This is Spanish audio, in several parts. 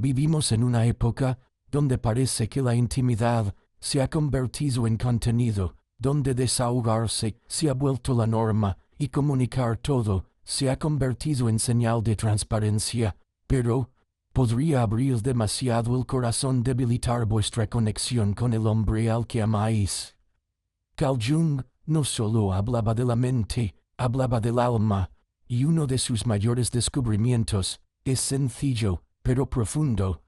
Vivimos en una época donde parece que la intimidad se ha convertido en contenido, donde desahogarse se ha vuelto la norma y comunicar todo se ha convertido en señal de transparencia, pero ¿podría abrir demasiado el corazón debilitar vuestra conexión con el hombre al que amáis? Carl Jung no solo hablaba de la mente, hablaba del alma, y uno de sus mayores descubrimientos es sencillo, pero profundo.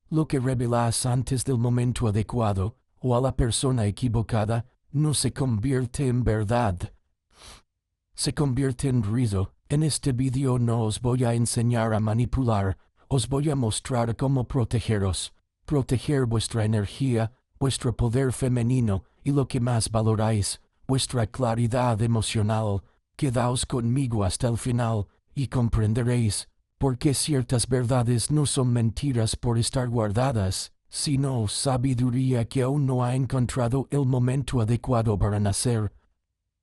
Lo que revelas antes del momento adecuado, o a la persona equivocada, no se convierte en verdad. Se convierte en ruido. En este vídeo no os voy a enseñar a manipular, os voy a mostrar cómo protegeros, proteger vuestra energía, vuestro poder femenino y lo que más valoráis, vuestra claridad emocional. Quedaos conmigo hasta el final y comprenderéis por qué ciertas verdades no son mentiras por estar guardadas, sino sabiduría que aún no ha encontrado el momento adecuado para nacer.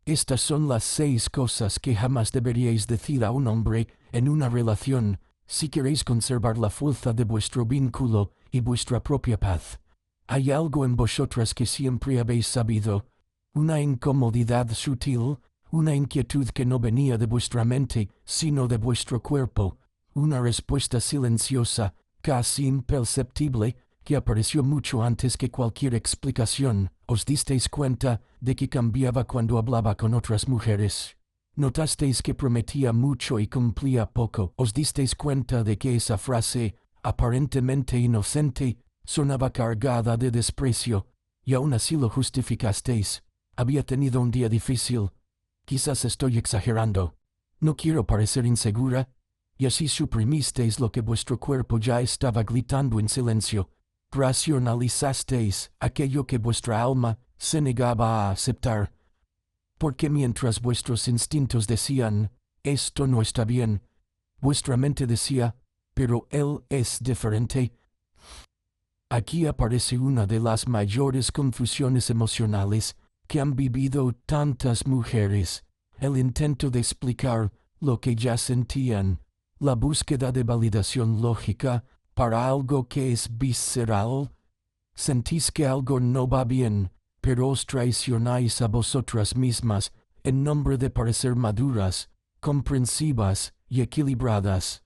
Estas son las 6 cosas que jamás deberíais decir a un hombre en una relación, si queréis conservar la fuerza de vuestro vínculo y vuestra propia paz. Hay algo en vosotras que siempre habéis sabido, una incomodidad sutil, una inquietud que no venía de vuestra mente, sino de vuestro cuerpo, una respuesta silenciosa, casi imperceptible, que apareció mucho antes que cualquier explicación. ¿Os disteis cuenta de que cambiaba cuando hablaba con otras mujeres? ¿Notasteis que prometía mucho y cumplía poco? ¿Os disteis cuenta de que esa frase, aparentemente inocente, sonaba cargada de desprecio, y aún así lo justificasteis? Había tenido un día difícil. Quizás estoy exagerando. No quiero parecer insegura. Y así suprimisteis lo que vuestro cuerpo ya estaba gritando en silencio. Racionalizasteis aquello que vuestra alma se negaba a aceptar. Porque mientras vuestros instintos decían, esto no está bien, vuestra mente decía, pero él es diferente. Aquí aparece una de las mayores confusiones emocionales que han vivido tantas mujeres, el intento de explicar lo que ya sentían, la búsqueda de validación lógica para algo que es visceral. Sentís que algo no va bien, pero os traicionáis a vosotras mismas en nombre de parecer maduras, comprensivas y equilibradas.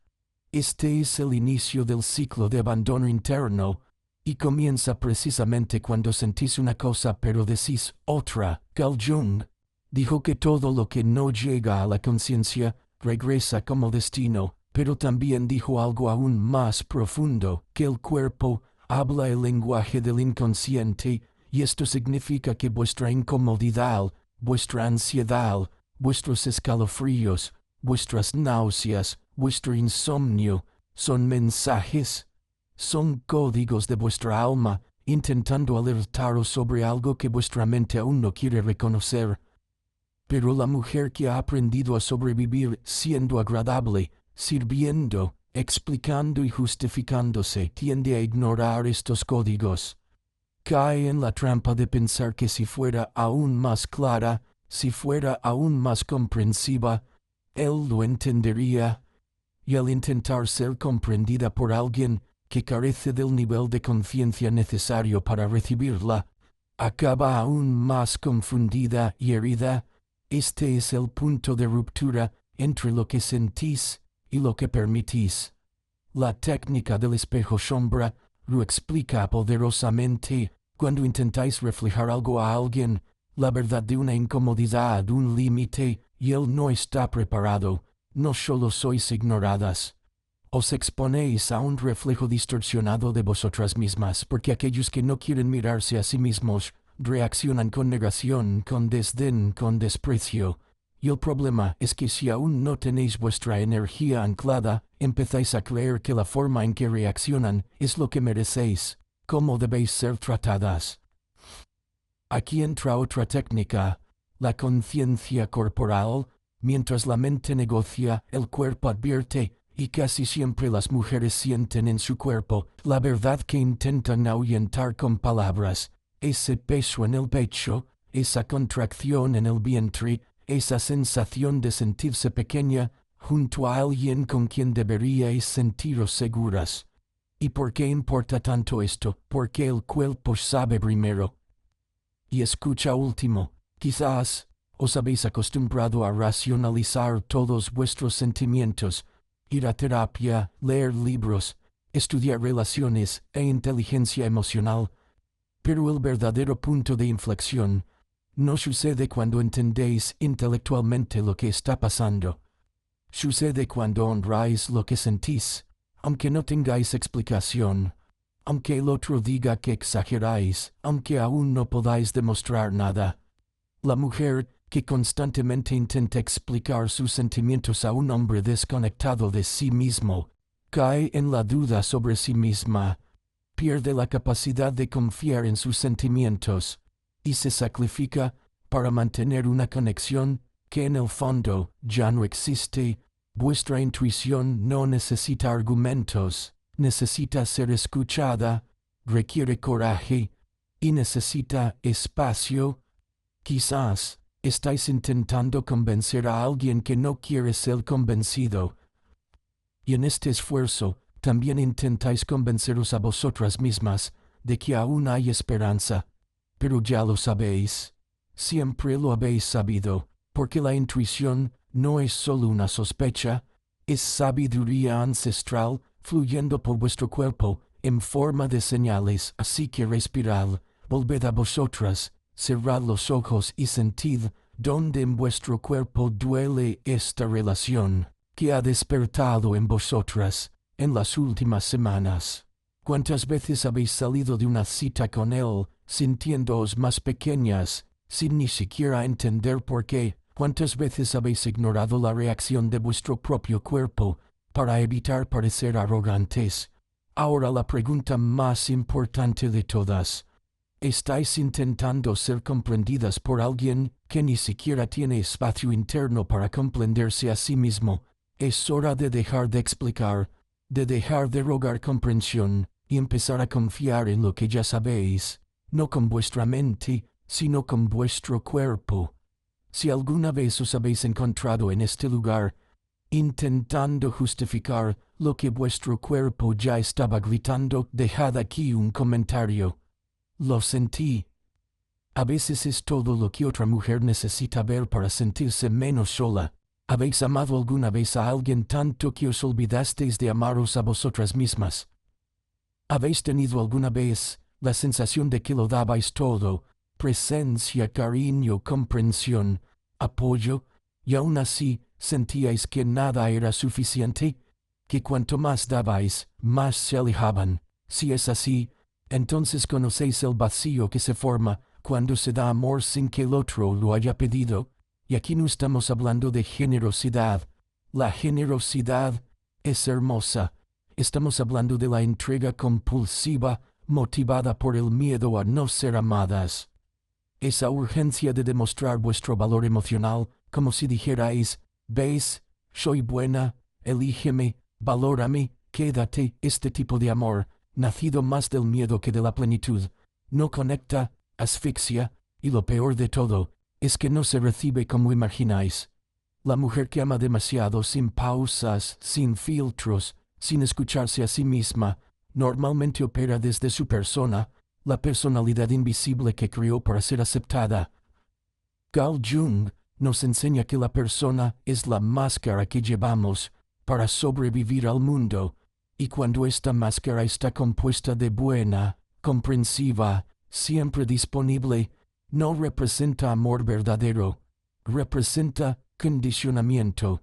Este es el inicio del ciclo de abandono interno, y comienza precisamente cuando sentís una cosa pero decís otra. Carl Jung dijo que todo lo que no llega a la conciencia regresa como destino, pero también dijo algo aún más profundo, que el cuerpo habla el lenguaje del inconsciente, y esto significa que vuestra incomodidad, vuestra ansiedad, vuestros escalofríos, vuestras náuseas, vuestro insomnio, son mensajes, son códigos de vuestra alma, intentando alertaros sobre algo que vuestra mente aún no quiere reconocer. Pero la mujer que ha aprendido a sobrevivir siendo agradable, sirviendo, explicando y justificándose, tiende a ignorar estos códigos. Cae en la trampa de pensar que si fuera aún más clara, si fuera aún más comprensiva, él lo entendería. Y al intentar ser comprendida por alguien que carece del nivel de conciencia necesario para recibirla, acaba aún más confundida y herida. Este es el punto de ruptura entre lo que sentís y lo que permitís. La técnica del espejo sombra lo explica poderosamente. Cuando intentáis reflejar algo a alguien, la verdad de una incomodidad, un límite, y él no está preparado, no solo sois ignoradas, os exponéis a un reflejo distorsionado de vosotras mismas, porque aquellos que no quieren mirarse a sí mismos reaccionan con negación, con desdén, con desprecio. Y el problema es que si aún no tenéis vuestra energía anclada, empezáis a creer que la forma en que reaccionan es lo que merecéis, cómo debéis ser tratadas. Aquí entra otra técnica, la conciencia corporal. Mientras la mente negocia, el cuerpo advierte, y casi siempre las mujeres sienten en su cuerpo la verdad que intentan ahuyentar con palabras. Ese peso en el pecho, esa contracción en el vientre, esa sensación de sentirse pequeña junto a alguien con quien deberíais sentiros seguras. ¿Y por qué importa tanto esto? Porque el cuerpo sabe primero. Y escucha último, quizás os habéis acostumbrado a racionalizar todos vuestros sentimientos, ir a terapia, leer libros, estudiar relaciones e inteligencia emocional. Pero el verdadero punto de inflexión no sucede cuando entendéis intelectualmente lo que está pasando. Sucede cuando honráis lo que sentís, aunque no tengáis explicación, aunque el otro diga que exageráis, aunque aún no podáis demostrar nada. La mujer que constantemente intenta explicar sus sentimientos a un hombre desconectado de sí mismo, cae en la duda sobre sí misma, pierde la capacidad de confiar en sus sentimientos, y se sacrifica para mantener una conexión que en el fondo ya no existe. Vuestra intuición no necesita argumentos, necesita ser escuchada, requiere coraje y necesita espacio. Quizás estáis intentando convencer a alguien que no quiere ser convencido. Y en este esfuerzo también intentáis convenceros a vosotras mismas de que aún hay esperanza. Pero ya lo sabéis. Siempre lo habéis sabido, porque la intuición no es solo una sospecha, es sabiduría ancestral fluyendo por vuestro cuerpo en forma de señales. Así que respirad, volved a vosotras, cerrad los ojos y sentid dónde en vuestro cuerpo duele esta relación que ha despertado en vosotras en las últimas semanas. ¿Cuántas veces habéis salido de una cita con él sintiéndoos más pequeñas, sin ni siquiera entender por qué? ¿Cuántas veces habéis ignorado la reacción de vuestro propio cuerpo para evitar parecer arrogantes? Ahora la pregunta más importante de todas. ¿Estáis intentando ser comprendidas por alguien que ni siquiera tiene espacio interno para comprenderse a sí mismo? Es hora de dejar de explicar, de dejar de rogar comprensión y empezar a confiar en lo que ya sabéis, no con vuestra mente, sino con vuestro cuerpo. Si alguna vez os habéis encontrado en este lugar, intentando justificar lo que vuestro cuerpo ya estaba gritando, dejad aquí un comentario. Lo sentí. A veces es todo lo que otra mujer necesita ver para sentirse menos sola. ¿Habéis amado alguna vez a alguien tanto que os olvidasteis de amaros a vosotras mismas? ¿Habéis tenido alguna vez la sensación de que lo dabais todo, presencia, cariño, comprensión, apoyo, y aún así sentíais que nada era suficiente? ¿Que cuanto más dabais, más se alejaban? Si es así, entonces conocéis el vacío que se forma cuando se da amor sin que el otro lo haya pedido. Y aquí no estamos hablando de generosidad. La generosidad es hermosa. Estamos hablando de la entrega compulsiva motivada por el miedo a no ser amadas. Esa urgencia de demostrar vuestro valor emocional, como si dijerais, ¿veis? Soy buena, elígeme, valórame, quédate. Este tipo de amor, nacido más del miedo que de la plenitud, no conecta, asfixia, y lo peor de todo, es que no se recibe como imagináis. La mujer que ama demasiado, sin pausas, sin filtros, sin escucharse a sí misma, normalmente opera desde su persona, la personalidad invisible que creó para ser aceptada. Carl Jung nos enseña que la persona es la máscara que llevamos para sobrevivir al mundo, y cuando esta máscara está compuesta de buena, comprensiva, siempre disponible, no representa amor verdadero, representa condicionamiento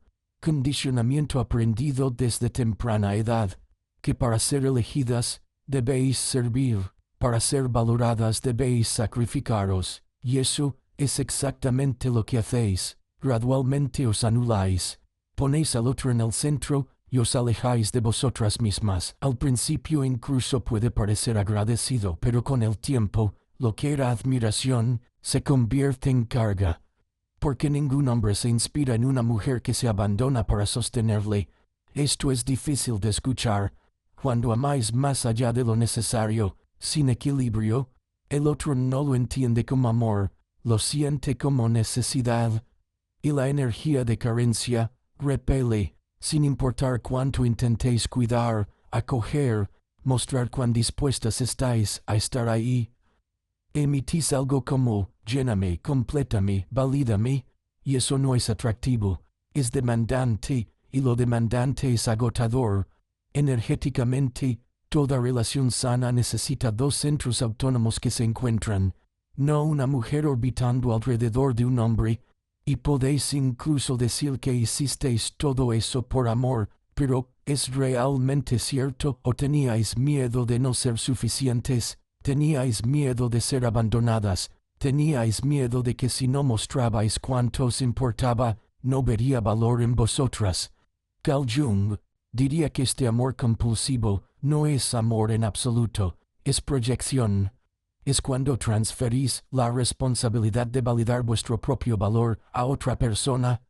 aprendido desde temprana edad, que para ser elegidas debéis servir, para ser valoradas debéis sacrificaros, y eso es exactamente lo que hacéis. Gradualmente os anuláis, ponéis al otro en el centro y os alejáis de vosotras mismas. Al principio incluso puede parecer agradecido, pero con el tiempo, lo que era admiración se convierte en carga. Porque ningún hombre se inspira en una mujer que se abandona para sostenerle. Esto es difícil de escuchar. Cuando amáis más allá de lo necesario, sin equilibrio, el otro no lo entiende como amor, lo siente como necesidad. Y la energía de carencia repele, sin importar cuánto intentéis cuidar, acoger, mostrar cuán dispuestas estáis a estar ahí. Emitís algo como, lléname, complétame, valídame, y eso no es atractivo, es demandante, y lo demandante es agotador. Energéticamente, toda relación sana necesita dos centros autónomos que se encuentran, no una mujer orbitando alrededor de un hombre, y podéis incluso decir que hicisteis todo eso por amor, pero ¿es realmente cierto o teníais miedo de no ser suficientes? ¿Teníais miedo de ser abandonadas? ¿Teníais miedo de que si no mostrabais cuánto os importaba, no vería valor en vosotras? Carl Jung diría que este amor compulsivo no es amor en absoluto, es proyección. Es cuando transferís la responsabilidad de validar vuestro propio valor a otra persona.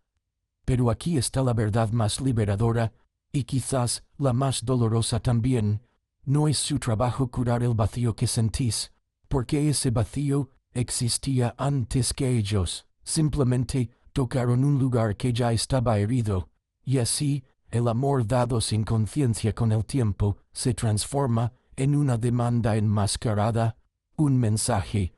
Pero aquí está la verdad más liberadora, y quizás la más dolorosa también. No es su trabajo curar el vacío que sentís, porque ese vacío existía antes que ellos. Simplemente tocaron un lugar que ya estaba herido, y así el amor dado sin conciencia con el tiempo se transforma en una demanda enmascarada, un mensaje,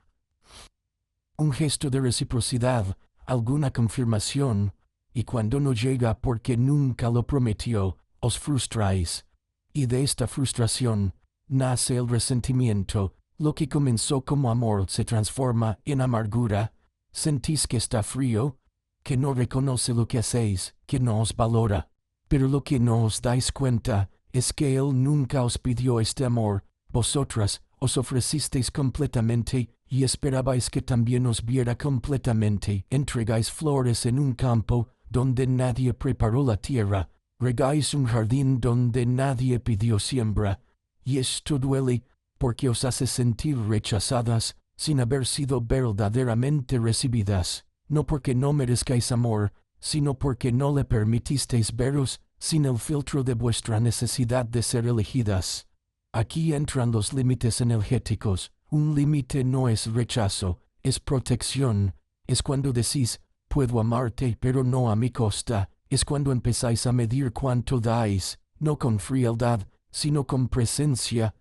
un gesto de reciprocidad, alguna confirmación, y cuando no llega porque nunca lo prometió, os frustráis. Y de esta frustración nace el resentimiento. Lo que comenzó como amor se transforma en amargura. Sentís que está frío, que no reconoce lo que hacéis, que no os valora. Pero lo que no os dais cuenta es que él nunca os pidió este amor. Vosotras os ofrecisteis completamente y esperabais que también os viera completamente. Entregáis flores en un campo donde nadie preparó la tierra. Regáis un jardín donde nadie pidió siembra. Y esto duele porque os hace sentir rechazadas sin haber sido verdaderamente recibidas. No porque no merezcáis amor, sino porque no le permitisteis veros sin el filtro de vuestra necesidad de ser elegidas. Aquí entran los límites energéticos. Un límite no es rechazo, es protección. Es cuando decís, puedo amarte, pero no a mi costa. Es cuando empezáis a medir cuánto dais, no con frialdad, sino con presencia.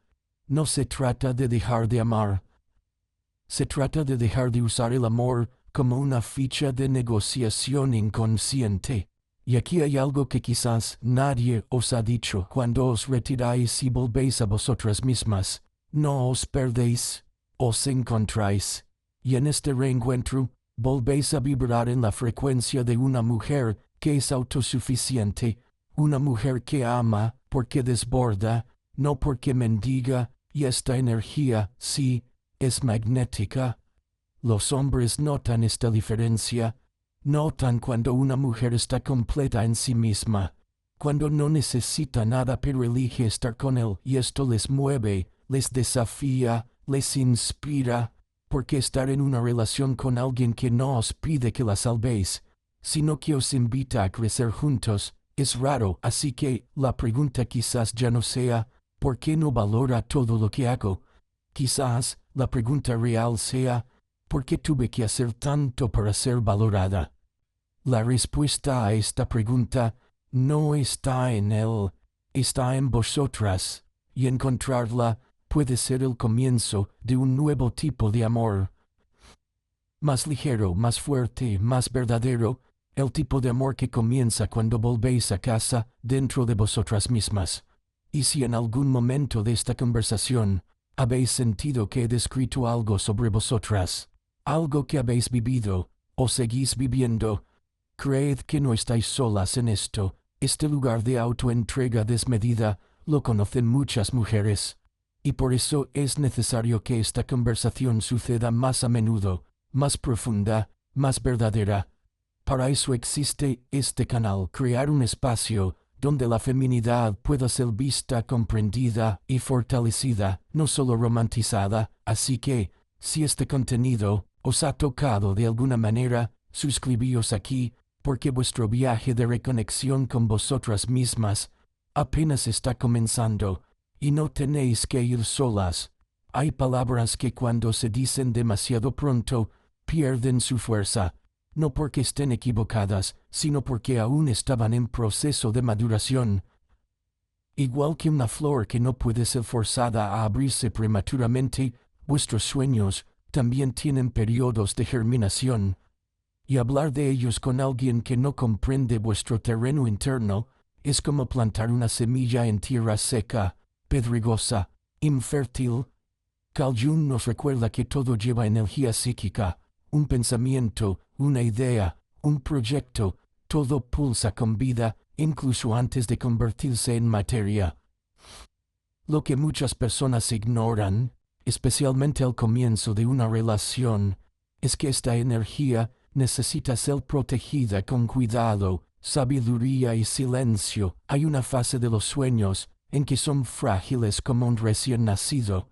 No se trata de dejar de amar. Se trata de dejar de usar el amor como una ficha de negociación inconsciente. Y aquí hay algo que quizás nadie os ha dicho. Cuando os retiráis y volvéis a vosotras mismas, no os perdéis, os encontráis. Y en este reencuentro, volvéis a vibrar en la frecuencia de una mujer que es autosuficiente, una mujer que ama porque desborda, no porque mendiga, y esta energía, sí, es magnética. Los hombres notan esta diferencia. Notan cuando una mujer está completa en sí misma, cuando no necesita nada pero elige estar con él, y esto les mueve, les desafía, les inspira, porque estar en una relación con alguien que no os pide que la salvéis, sino que os invita a crecer juntos, es raro. Así que la pregunta quizás ya no sea, ¿por qué no valora todo lo que hago? Quizás la pregunta real sea, ¿por qué tuve que hacer tanto para ser valorada? La respuesta a esta pregunta no está en él, está en vosotras, y encontrarla puede ser el comienzo de un nuevo tipo de amor. Más ligero, más fuerte, más verdadero, el tipo de amor que comienza cuando volvéis a casa dentro de vosotras mismas. Y si en algún momento de esta conversación habéis sentido que he descrito algo sobre vosotras, algo que habéis vivido o seguís viviendo, creed que no estáis solas en esto. Este lugar de autoentrega desmedida lo conocen muchas mujeres. Y por eso es necesario que esta conversación suceda más a menudo, más profunda, más verdadera. Para eso existe este canal, crear un espacio donde la feminidad pueda ser vista, comprendida y fortalecida, no solo romantizada. Así que, si este contenido os ha tocado de alguna manera, suscribíos aquí, porque vuestro viaje de reconexión con vosotras mismas apenas está comenzando, y no tenéis que ir solas. Hay palabras que cuando se dicen demasiado pronto, pierden su fuerza, no porque estén equivocadas, sino porque aún estaban en proceso de maduración. Igual que una flor que no puede ser forzada a abrirse prematuramente, vuestros sueños también tienen periodos de germinación. Y hablar de ellos con alguien que no comprende vuestro terreno interno es como plantar una semilla en tierra seca, pedregosa, infértil. Carl Jung nos recuerda que todo lleva energía psíquica, un pensamiento, una idea, un proyecto, todo pulsa con vida, incluso antes de convertirse en materia. Lo que muchas personas ignoran, especialmente al comienzo de una relación, es que esta energía necesita ser protegida con cuidado, sabiduría y silencio. Hay una fase de los sueños en que son frágiles como un recién nacido.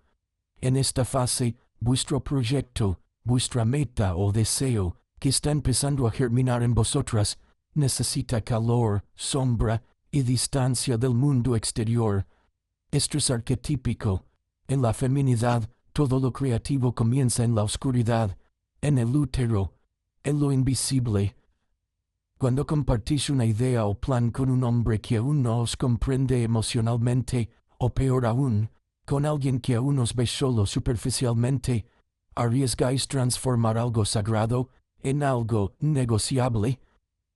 En esta fase, vuestro proyecto, vuestra meta o deseo, que está empezando a germinar en vosotras, necesita calor, sombra y distancia del mundo exterior. Esto es arquetípico. En la feminidad, todo lo creativo comienza en la oscuridad, en el útero, en lo invisible. Cuando compartís una idea o plan con un hombre que aún no os comprende emocionalmente, o peor aún, con alguien que aún os ve solo superficialmente, arriesgáis transformar algo sagrado en algo negociable.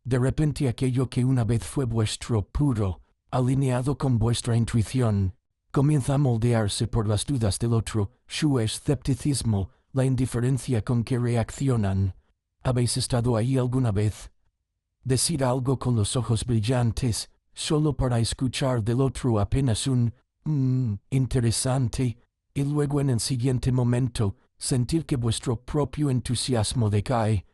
De repente aquello que una vez fue vuestro puro, alineado con vuestra intuición, comienza a moldearse por las dudas del otro, su escepticismo, la indiferencia con que reaccionan. ¿Habéis estado ahí alguna vez? Decir algo con los ojos brillantes, solo para escuchar del otro apenas un interesante, y luego en el siguiente momento sentir que vuestro propio entusiasmo decae,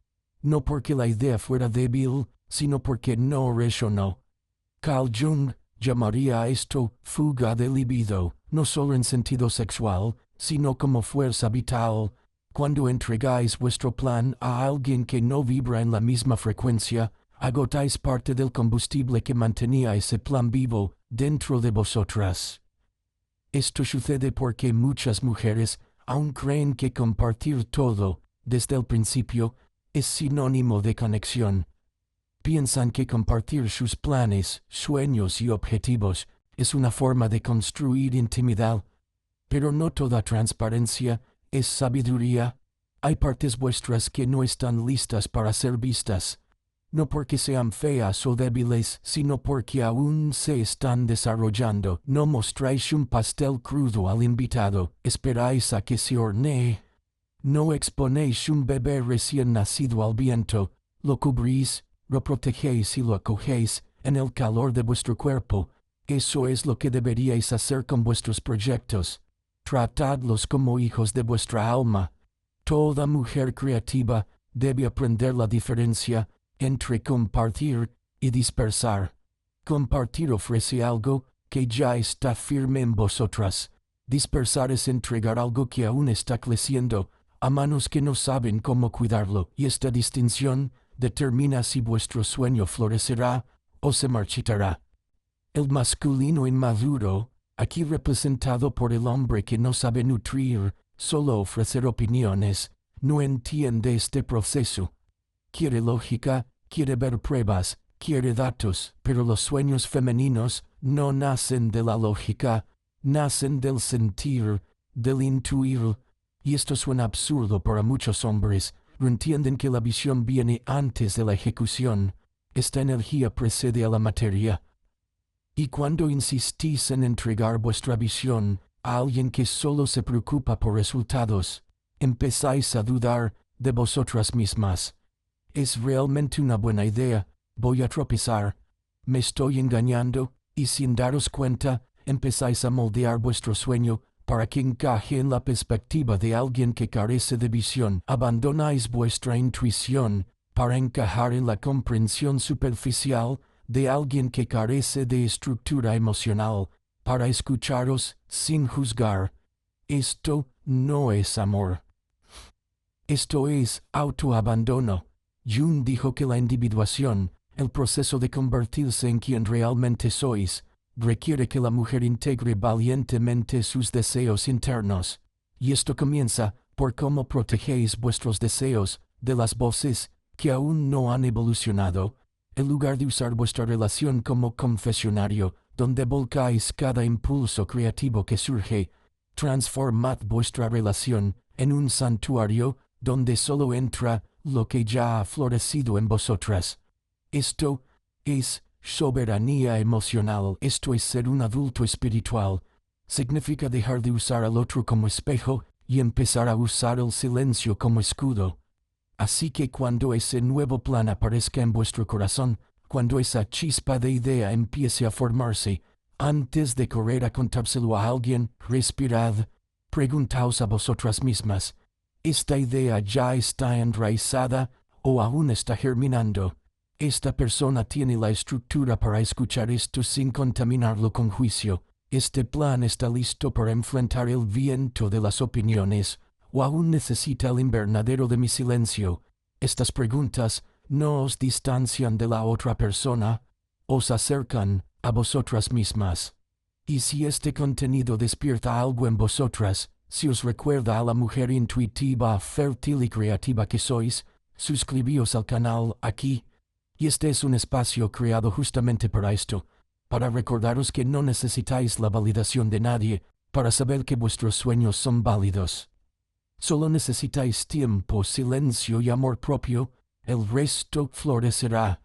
no porque la idea fuera débil, sino porque no resonó. Carl Jung llamaría a esto fuga de libido, no solo en sentido sexual, sino como fuerza vital. Cuando entregáis vuestro plan a alguien que no vibra en la misma frecuencia, agotáis parte del combustible que mantenía ese plan vivo dentro de vosotras. Esto sucede porque muchas mujeres aún creen que compartir todo, desde el principio, es sinónimo de conexión. Piensan que compartir sus planes, sueños y objetivos es una forma de construir intimidad. Pero no toda transparencia es sabiduría. Hay partes vuestras que no están listas para ser vistas, no porque sean feas o débiles, sino porque aún se están desarrollando. No mostráis un pastel crudo al invitado, esperáis a que se hornee. No exponéis un bebé recién nacido al viento, lo cubrís, lo protegéis y lo acogéis en el calor de vuestro cuerpo. Eso es lo que deberíais hacer con vuestros proyectos. Tratadlos como hijos de vuestra alma. Toda mujer creativa debe aprender la diferencia entre compartir y dispersar. Compartir ofrece algo que ya está firme en vosotras. Dispersar es entregar algo que aún está creciendo a manos que no saben cómo cuidarlo, y esta distinción determina si vuestro sueño florecerá o se marchitará. El masculino inmaduro, aquí representado por el hombre que no sabe nutrir, solo ofrecer opiniones, no entiende este proceso. Quiere lógica, quiere ver pruebas, quiere datos, pero los sueños femeninos no nacen de la lógica, nacen del sentir, del intuir, y esto suena absurdo para muchos hombres. No entienden que la visión viene antes de la ejecución. Esta energía precede a la materia. Y cuando insistís en entregar vuestra visión a alguien que solo se preocupa por resultados, empezáis a dudar de vosotras mismas. ¿Es realmente una buena idea? ¿Voy a tropezar? ¿Me estoy engañando? Y sin daros cuenta, empezáis a moldear vuestro sueño para que encaje en la perspectiva de alguien que carece de visión. Abandonáis vuestra intuición para encajar en la comprensión superficial de alguien que carece de estructura emocional, para escucharos sin juzgar. Esto no es amor. Esto es autoabandono. Jung dijo que la individuación, el proceso de convertirse en quien realmente sois, requiere que la mujer integre valientemente sus deseos internos. Y esto comienza por cómo protegéis vuestros deseos de las voces que aún no han evolucionado, en lugar de usar vuestra relación como confesionario, donde volcáis cada impulso creativo que surge. Transformad vuestra relación en un santuario donde solo entra lo que ya ha florecido en vosotras. Esto es soberanía emocional, esto es ser un adulto espiritual. Significa dejar de usar al otro como espejo y empezar a usar el silencio como escudo. Así que cuando ese nuevo plan aparezca en vuestro corazón, cuando esa chispa de idea empiece a formarse, antes de correr a contárselo a alguien, respirad, preguntaos a vosotras mismas, ¿esta idea ya está enraizada o aún está germinando? ¿Esta persona tiene la estructura para escuchar esto sin contaminarlo con juicio? ¿Este plan está listo para enfrentar el viento de las opiniones o aún necesita el invernadero de mi silencio? Estas preguntas no os distancian de la otra persona, os acercan a vosotras mismas. Y si este contenido despierta algo en vosotras, si os recuerda a la mujer intuitiva, fértil y creativa que sois, suscribíos al canal aquí. Y este es un espacio creado justamente para esto, para recordaros que no necesitáis la validación de nadie para saber que vuestros sueños son válidos. Solo necesitáis tiempo, silencio y amor propio, el resto florecerá.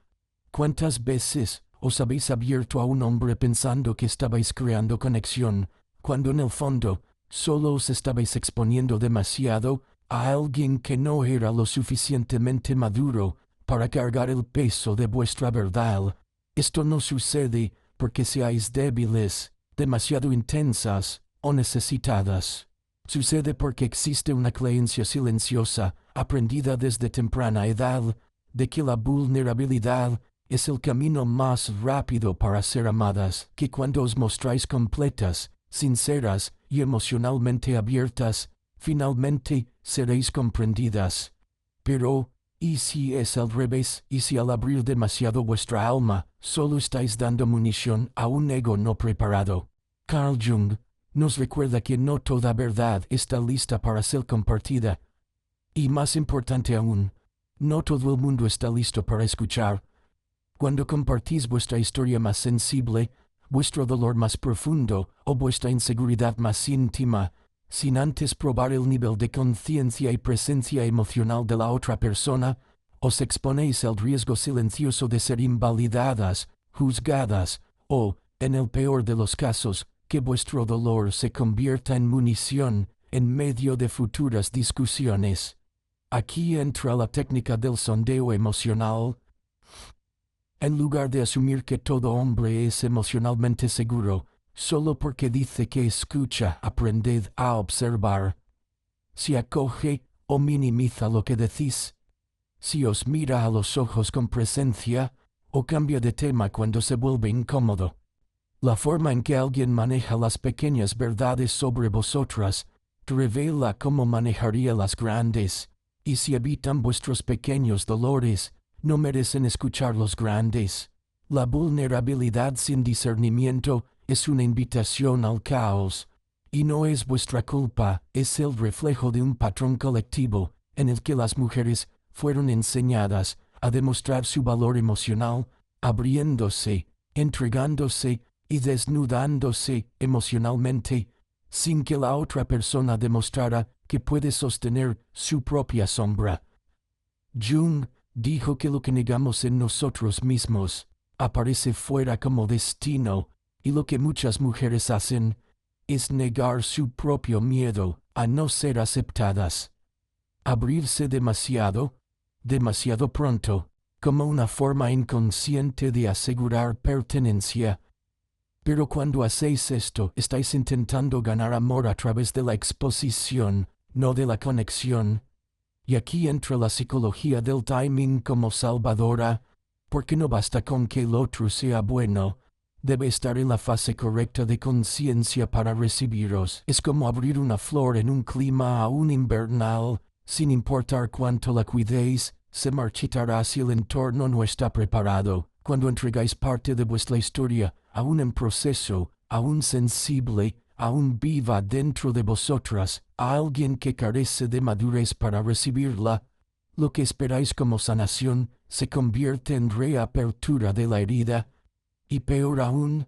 ¿Cuántas veces os habéis abierto a un hombre pensando que estabais creando conexión, cuando en el fondo solo os estabais exponiendo demasiado a alguien que no era lo suficientemente maduro para cargar el peso de vuestra verdad? Esto no sucede porque seáis débiles, demasiado intensas o necesitadas. Sucede porque existe una creencia silenciosa, aprendida desde temprana edad, de que la vulnerabilidad es el camino más rápido para ser amadas, que cuando os mostráis completas, sinceras y emocionalmente abiertas, finalmente seréis comprendidas. Pero, ¿y si es al revés? ¿Y si al abrir demasiado vuestra alma, solo estáis dando munición a un ego no preparado? Carl Jung nos recuerda que no toda verdad está lista para ser compartida. Y más importante aún, no todo el mundo está listo para escuchar. Cuando compartís vuestra historia más sensible, vuestro dolor más profundo o vuestra inseguridad más íntima, sin antes probar el nivel de conciencia y presencia emocional de la otra persona, os exponéis al riesgo silencioso de ser invalidadas, juzgadas o, en el peor de los casos, que vuestro dolor se convierta en munición en medio de futuras discusiones. Aquí entra la técnica del sondeo emocional. En lugar de asumir que todo hombre es emocionalmente seguro, solo porque dice que escucha, aprended a observar. Si acoge o minimiza lo que decís, si os mira a los ojos con presencia, o cambia de tema cuando se vuelve incómodo. La forma en que alguien maneja las pequeñas verdades sobre vosotras revela cómo manejaría las grandes, y si evitan vuestros pequeños dolores, no merecen escuchar los grandes. La vulnerabilidad sin discernimiento es una invitación al caos, y no es vuestra culpa, es el reflejo de un patrón colectivo en el que las mujeres fueron enseñadas a demostrar su valor emocional, abriéndose, entregándose y desnudándose emocionalmente, sin que la otra persona demostrara que puede sostener su propia sombra. Jung dijo que lo que negamos en nosotros mismos aparece fuera como destino, y lo que muchas mujeres hacen es negar su propio miedo a no ser aceptadas. Abrirse demasiado pronto, como una forma inconsciente de asegurar pertenencia. Pero cuando hacéis esto, estáis intentando ganar amor a través de la exposición, no de la conexión. Y aquí entra la psicología del timing como salvadora, porque no basta con que el otro sea bueno, debe estar en la fase correcta de conciencia para recibiros. Es como abrir una flor en un clima aún invernal, sin importar cuánto la cuidéis, se marchitará si el entorno no está preparado. Cuando entregáis parte de vuestra historia, aún en proceso, aún sensible, aún viva dentro de vosotras, a alguien que carece de madurez para recibirla, lo que esperáis como sanación se convierte en reapertura de la herida, y peor aún,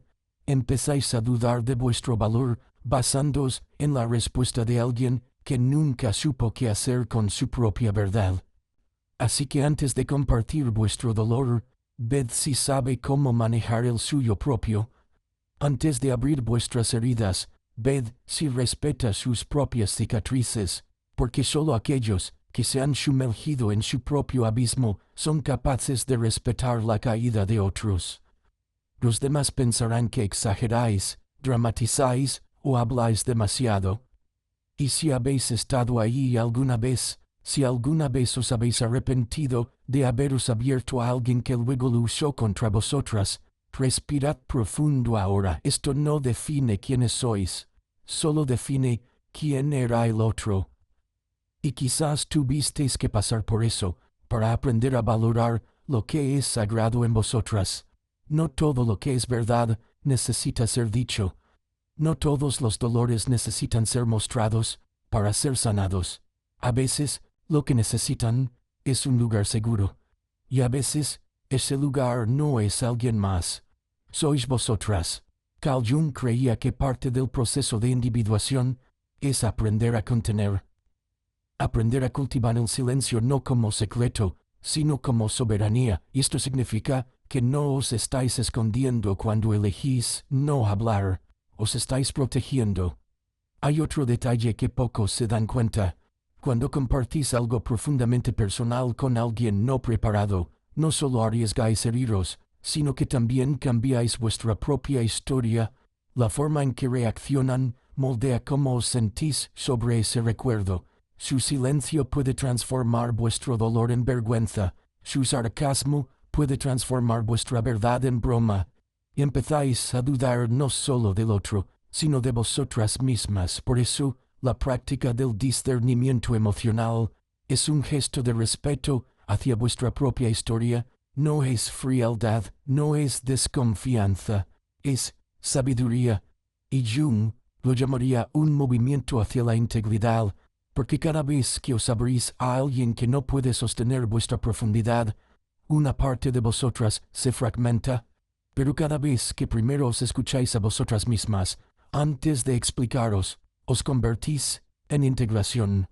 empezáis a dudar de vuestro valor, basándoos en la respuesta de alguien que nunca supo qué hacer con su propia verdad. Así que antes de compartir vuestro dolor, ved si sabe cómo manejar el suyo propio. Antes de abrir vuestras heridas, ved si respeta sus propias cicatrices, porque solo aquellos que se han sumergido en su propio abismo son capaces de respetar la caída de otros. Los demás pensarán que exageráis, dramatizáis o habláis demasiado. Y si habéis estado ahí alguna vez, si alguna vez os habéis arrepentido de haberos abierto a alguien que luego lo usó contra vosotras, respirad profundo ahora. Esto no define quiénes sois, solo define quién era el otro. Y quizás tuvisteis que pasar por eso, para aprender a valorar lo que es sagrado en vosotras. No todo lo que es verdad necesita ser dicho. No todos los dolores necesitan ser mostrados para ser sanados. A veces, lo que necesitan es un lugar seguro. Y a veces, ese lugar no es alguien más. Sois vosotras. Carl Jung creía que parte del proceso de individuación es aprender a contener. Aprender a cultivar el silencio no como secreto, sino como soberanía. Y esto significa que no os estáis escondiendo cuando elegís no hablar. Os estáis protegiendo. Hay otro detalle que pocos se dan cuenta. Cuando compartís algo profundamente personal con alguien no preparado, no solo arriesgáis heriros, sino que también cambiáis vuestra propia historia. La forma en que reaccionan moldea cómo os sentís sobre ese recuerdo. Su silencio puede transformar vuestro dolor en vergüenza. Su sarcasmo puede transformar vuestra verdad en broma. Y empezáis a dudar no solo del otro, sino de vosotras mismas. Por eso, la práctica del discernimiento emocional es un gesto de respeto hacia vuestra propia historia. No es frialdad, no es desconfianza, es sabiduría. Y Jung lo llamaría un movimiento hacia la integridad, porque cada vez que os abrís a alguien que no puede sostener vuestra profundidad, una parte de vosotras se fragmenta. Pero cada vez que primero os escucháis a vosotras mismas, antes de explicaros, os convertís en integración.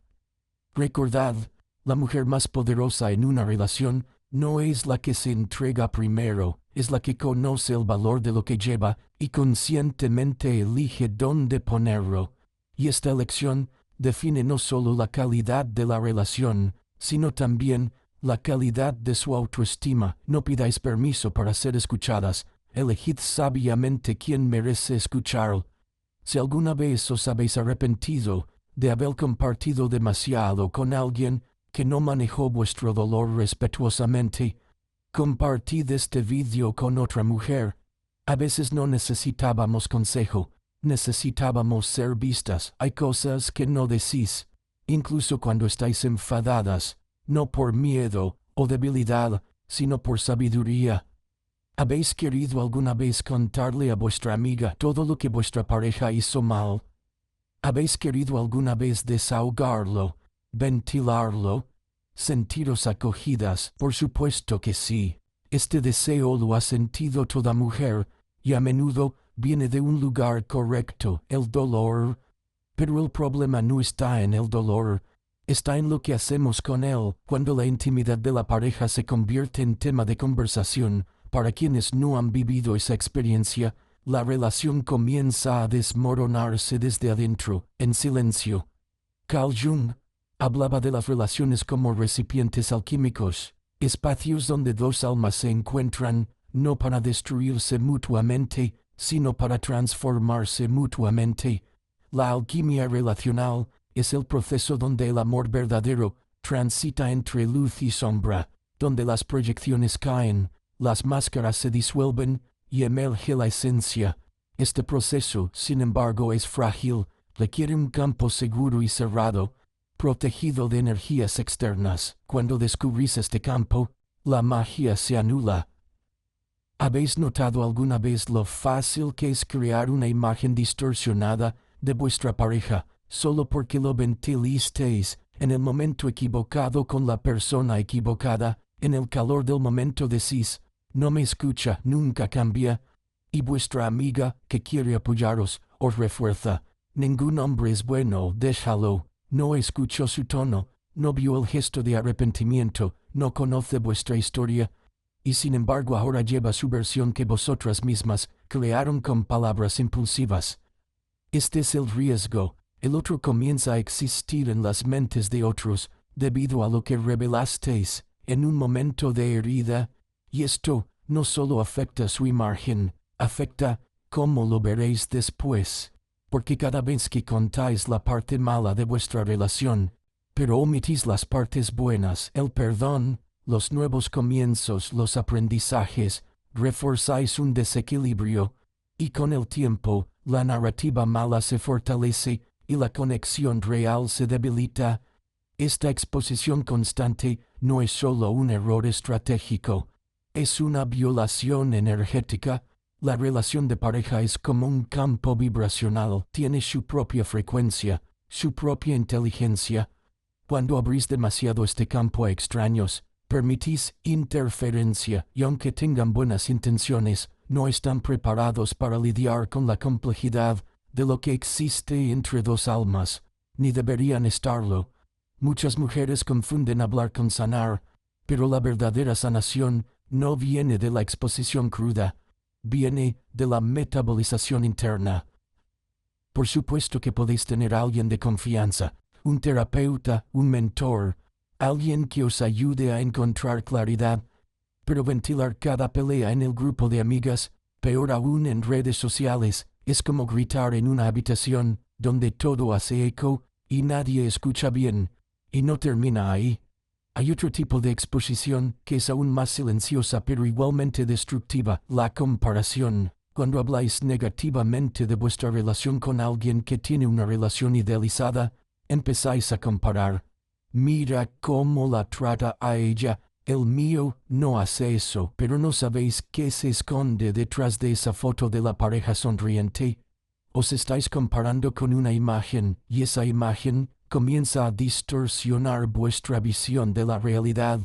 Recordad, la mujer más poderosa en una relación no es la que se entrega primero, es la que conoce el valor de lo que lleva y conscientemente elige dónde ponerlo. Y esta elección define no solo la calidad de la relación, sino también la calidad de su autoestima. No pidáis permiso para ser escuchadas. Elegid sabiamente quién merece escuchar. Si alguna vez os habéis arrepentido de haber compartido demasiado con alguien que no manejó vuestro dolor respetuosamente, compartid este vídeo con otra mujer. A veces no necesitábamos consejo, necesitábamos ser vistas. Hay cosas que no decís, incluso cuando estáis enfadadas, no por miedo o debilidad, sino por sabiduría. ¿Habéis querido alguna vez contarle a vuestra amiga todo lo que vuestra pareja hizo mal? ¿Habéis querido alguna vez desahogarlo, ventilarlo, sentiros acogidas? Por supuesto que sí. Este deseo lo ha sentido toda mujer, y a menudo viene de un lugar correcto, el dolor. Pero el problema no está en el dolor, está en lo que hacemos con él. Cuando la intimidad de la pareja se convierte en tema de conversación, para quienes no han vivido esa experiencia, la relación comienza a desmoronarse desde adentro, en silencio. Carl Jung hablaba de las relaciones como recipientes alquímicos, espacios donde dos almas se encuentran, no para destruirse mutuamente, sino para transformarse mutuamente. La alquimia relacional es el proceso donde el amor verdadero transita entre luz y sombra, donde las proyecciones caen, las máscaras se disuelven y emerge la esencia. Este proceso, sin embargo, es frágil, requiere un campo seguro y cerrado, protegido de energías externas. Cuando descubrís este campo, la magia se anula. ¿Habéis notado alguna vez lo fácil que es crear una imagen distorsionada de vuestra pareja solo porque lo ventilisteis en el momento equivocado con la persona equivocada? En el calor del momento decís: no me escucha, nunca cambia. y vuestra amiga, que quiere apoyaros, os refuerza. Ningún hombre es bueno, déjalo. No escuchó su tono, no vio el gesto de arrepentimiento, no conoce vuestra historia, y sin embargo ahora lleva su versión que vosotras mismas crearon con palabras impulsivas. Este es el riesgo. El otro comienza a existir en las mentes de otros, debido a lo que revelasteis en un momento de herida, y esto no solo afecta su imagen, afecta cómo lo veréis después, porque cada vez que contáis la parte mala de vuestra relación, pero omitís las partes buenas, el perdón, los nuevos comienzos, los aprendizajes, reforzáis un desequilibrio, y con el tiempo, la narrativa mala se fortalece y la conexión real se debilita. Esta exposición constante no es solo un error estratégico, es una violación energética. La relación de pareja es como un campo vibracional, tiene su propia frecuencia, su propia inteligencia. Cuando abrís demasiado este campo a extraños, permitís interferencia y aunque tengan buenas intenciones, no están preparados para lidiar con la complejidad de lo que existe entre dos almas, ni deberían estarlo. Muchas mujeres confunden hablar con sanar, pero la verdadera sanación no viene de la exposición cruda, viene de la metabolización interna. Por supuesto que podéis tener a alguien de confianza, un terapeuta, un mentor, alguien que os ayude a encontrar claridad, pero ventilar cada pelea en el grupo de amigas, peor aún en redes sociales, es como gritar en una habitación donde todo hace eco y nadie escucha bien, y no termina ahí. Hay otro tipo de exposición que es aún más silenciosa pero igualmente destructiva, la comparación. Cuando habláis negativamente de vuestra relación con alguien que tiene una relación idealizada, empezáis a comparar. Mira cómo la trata a ella, el mío no hace eso, pero no sabéis qué se esconde detrás de esa foto de la pareja sonriente. Os estáis comparando con una imagen, y esa imagen comienza a distorsionar vuestra visión de la realidad.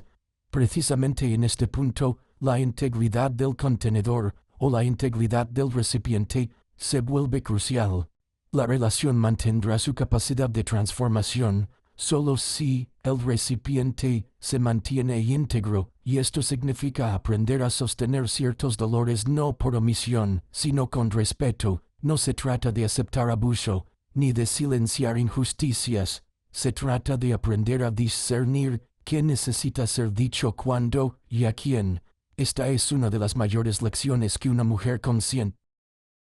Precisamente en este punto, la integridad del contenedor o la integridad del recipiente se vuelve crucial. La relación mantendrá su capacidad de transformación solo si el recipiente se mantiene íntegro, y esto significa aprender a sostener ciertos dolores no por omisión, sino con respeto. No se trata de aceptar abuso, ni de silenciar injusticias. Se trata de aprender a discernir qué necesita ser dicho cuándo y a quién. Esta es una de las mayores lecciones que una mujer consciente